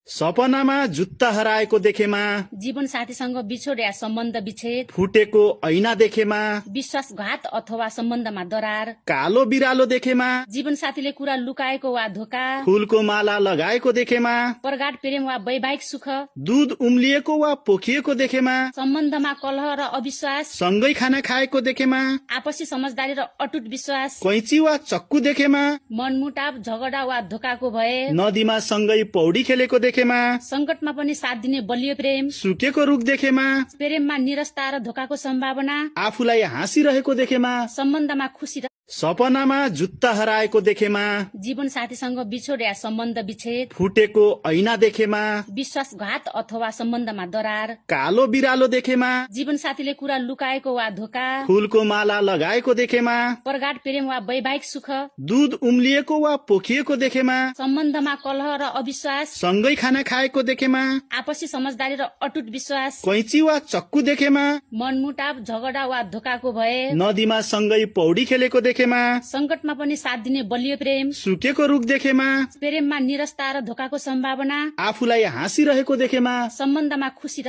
सपनामा जुत्ता हराएको देखेमा, जीवन साथीसँग बिछोड या सम्बन्ध विच्छेद, फुटेको ऐना देखेमा, विश्वासघात अथवा सम्बन्धमा दरार, कालो बिरालो देखेमा, जीवन साथीले कुरा लुकाएको वा धोका, फूलको माला लगाएको देखेमा, प्रगाढ प्रेम वा वैवाहिक सुख, दूध उम्लिएको वा पोखिएको देखेमा, सम्बन्धमा कलह र अविश्वास, सँगै खाना खाएको देखेमा, आपसी समझदारी र अटुट विश्वास, कैँची वा चक्कु देखेमा, मनमुटाव झगडा वा धोकाको भए, नदीमा सँगै पौडी खेलेको देखेमा, संकटमा पनि साथ दिने बलियो प्रेम, सुकेको रुख देखेमा, प्रेममा निरस्ता र धोकाको सम्भावना, आफूलाई हाँसिरहेको देखेमा, सम्बन्धमा खुसी र सपनामा जुत्ता हराएको देखेमा, जीवन साथीसँग बिछोड या सम्बन्ध विच्छेद, फुटेको ऐना देखेमा, विश्वासघात अथवा सम्बन्धमा दरार, कालो बिरालो देखेमा, जीवन साथीले कुरा लुकाएको वा धोका, फूलको माला लगाएको देखेमा, प्रगाढ प्रेम वा वैवाहिक सुख, दूध उम्लिएको वा पोखिएको देखेमा, सम्बन्धमा कलह र अविश्वास, सँगै खाना खाएको देखेमा, आपसी समझदारी र अटुट विश्वास, कैँची वा चक्कु देखेमा, मनमुटाव झगडा वा धोकाको भए, नदीमा सँगै पौडी खेलेको देखेमा, संकटमा पनि साथ दिने बलियो प्रेम, सुकेको रुख देखेमा, प्रेममा निरस्ता र धोकाको सम्भावना, आफूलाई हाँसिरहेको देखेमा, सम्बन्धमा खुसी र